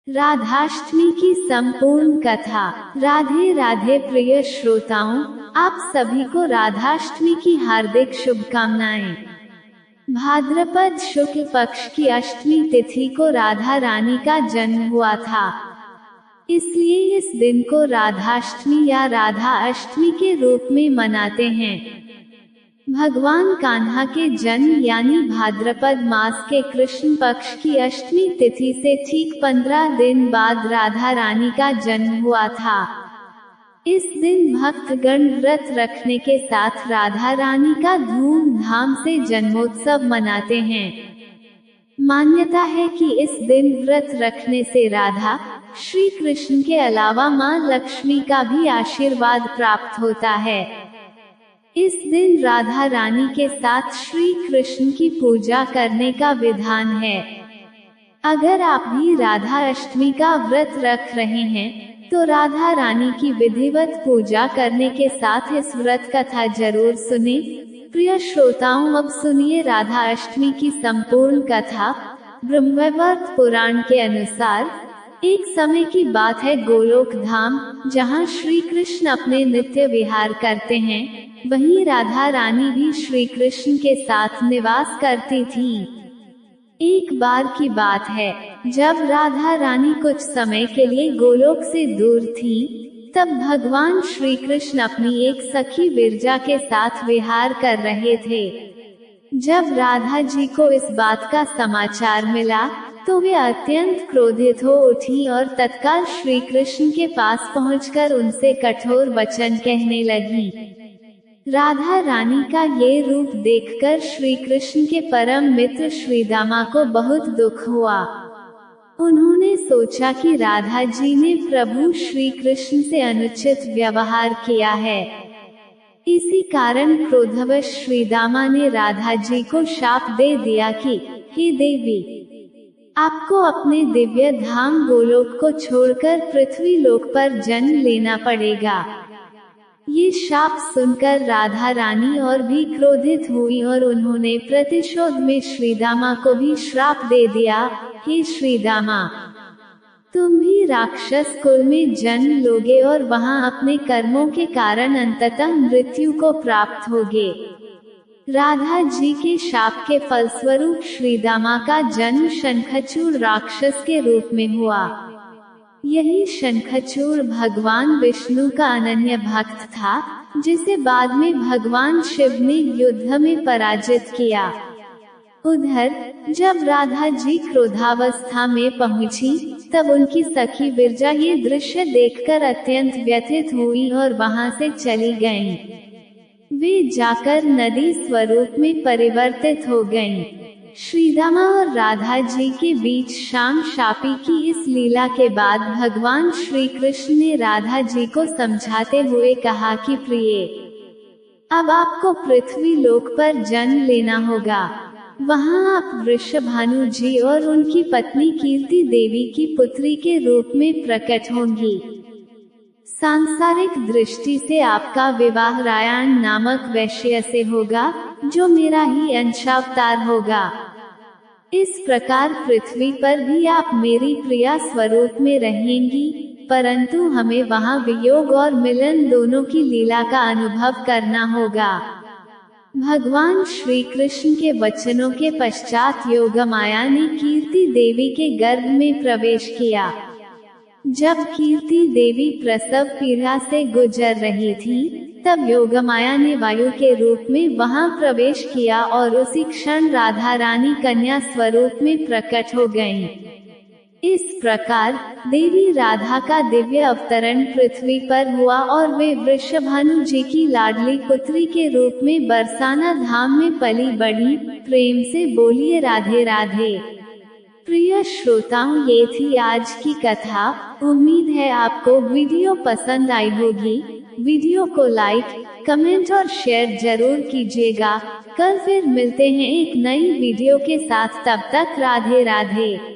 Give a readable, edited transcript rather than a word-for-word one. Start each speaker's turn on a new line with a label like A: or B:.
A: राधाष्टमी की संपूर्ण कथा। राधे राधे प्रिय श्रोताओं, आप सभी को राधाष्टमी की हार्दिक शुभकामनाएं। भाद्रपद शुक्ल पक्ष की अष्टमी तिथि को राधा रानी का जन्म हुआ था, इसलिए इस दिन को राधाष्टमी या राधा अष्टमी के रूप में मनाते हैं। भगवान कान्हा के जन्म यानी भाद्रपद मास के कृष्ण पक्ष की अष्टमी तिथि से ठीक 15 दिन बाद राधा रानी का जन्म हुआ था। इस दिन भक्तगण व्रत रखने के साथ राधा रानी का धूमधाम से जन्मोत्सव मनाते हैं। मान्यता है कि इस दिन व्रत रखने से राधा श्री कृष्ण के अलावा मां लक्ष्मी का भी आशीर्वाद प्राप्त होता है। इस दिन राधा रानी के साथ श्री कृष्ण की पूजा करने का विधान है। अगर आप भी राधा अष्टमी का व्रत रख रहे हैं, तो राधा रानी की विधिवत पूजा करने के साथ इस व्रत कथा जरूर सुने। प्रिय श्रोताओं, अब सुनिए राधा अष्टमी की संपूर्ण कथा। ब्रह्मवैवर्त पुराण के अनुसार एक समय की बात है, गोलोक धाम, जहाँ श्री कृष्ण अपने नित्य विहार करते हैं, वहीं राधा रानी भी श्री कृष्ण के साथ निवास करती थी। एक बार की बात है, जब राधा रानी कुछ समय के लिए गोलोक से दूर थी, तब भगवान श्री कृष्ण अपनी एक सखी विरजा के साथ विहार कर रहे थे। जब राधा जी को इस बात का समाचार मिला, तो वे अत्यंत क्रोधित हो उठी और तत्काल श्री कृष्ण के पास पहुंचकर उनसे कठोर वचन कहने लगी। राधा रानी का ये रूप देखकर श्री कृष्ण के परम मित्र श्रीदामा को बहुत दुख हुआ। उन्होंने सोचा कि राधा जी ने प्रभु श्री कृष्ण से अनुचित व्यवहार किया है। इसी कारण क्रोधवश श्रीदामा ने राधा जी को शाप दे दिया कि हे देवी, आपको अपने दिव्य धाम गोलोक को छोड़कर पृथ्वी लोक पर जन्म लेना पड़ेगा। ये शाप सुनकर राधा रानी और भी क्रोधित हुई और उन्होंने प्रतिशोध में श्रीदामा को भी श्राप दे दिया, हे श्रीदामा, तुम भी राक्षस कुल में जन्म लोगे और वहां अपने कर्मों के कारण अंततः मृत्यु को प्राप्त होगे। राधा जी के शाप के फलस्वरूप श्रीदामा का जन्म शंखचूड़ राक्षस के रूप में हुआ। यही शंखचूड़ भगवान विष्णु का अनन्य भक्त था, जिसे बाद में भगवान शिव ने युद्ध में पराजित किया। उधर जब राधा जी क्रोधावस्था में पहुंची, तब उनकी सखी विरजा ये दृश्य देखकर अत्यंत व्यथित हुई और वहां से चली गईं। वे जाकर नदी स्वरूप में परिवर्तित हो गईं। श्रीदामा और राधा जी के बीच शाम शापी की इस लीला के बाद भगवान श्री कृष्ण ने राधा जी को समझाते हुए कहा कि प्रिय, अब आपको पृथ्वी लोक पर जन्म लेना होगा। वहां आप वृषभानु जी और उनकी पत्नी कीर्ति देवी की पुत्री के रूप में प्रकट होंगी। सांसारिक दृष्टि से आपका विवाह रायण नामक वैश्य से होगा, जो मेरा ही अंशावतार होगा। इस प्रकार पृथ्वी पर भी आप मेरी प्रिया स्वरूप में रहेंगी, परंतु हमें वहां वियोग और मिलन दोनों की लीला का अनुभव करना होगा। भगवान श्री कृष्ण के वचनों के पश्चात योगमाया ने कीर्ति देवी के गर्भ में प्रवेश किया। जब कीर्ति देवी प्रसव पीड़ा से गुजर रही थी, तब योगमाया ने वायु के रूप में वहां प्रवेश किया और उसी क्षण राधा रानी कन्या स्वरूप में प्रकट हो गईं। इस प्रकार देवी राधा का दिव्य अवतरण पृथ्वी पर हुआ और वे वृषभानु जी की लाडली पुत्री के रूप में बरसाना धाम में पली बढ़ी। प्रेम से बोलिए राधे राधे। प्रिय श्रोताओं, ये थी आज की कथा। उम्मीद है आपको वीडियो पसंद आई होगी। वीडियो को लाइक, कमेंट और शेयर जरूर कीजिएगा। कल फिर मिलते हैं एक नई वीडियो के साथ। तब तक राधे राधे।